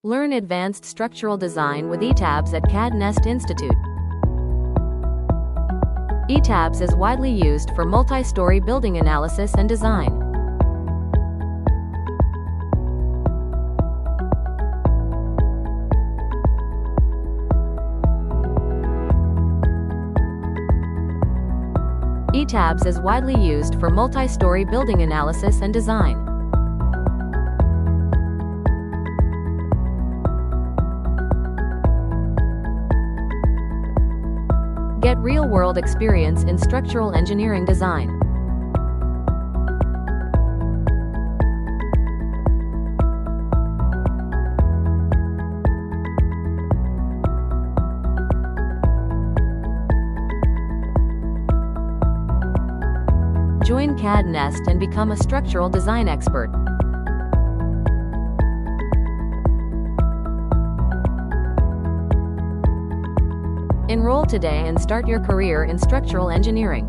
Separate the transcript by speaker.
Speaker 1: Learn advanced structural design with ETABS at CAD Nest Institute. ETABS is widely used for multi-story building analysis and design. ETABS is widely used for multi-story building analysis and design. Get real-world experience in structural engineering design. Join CAD Nest and become a structural design expert. Enroll today and start your career in structural engineering.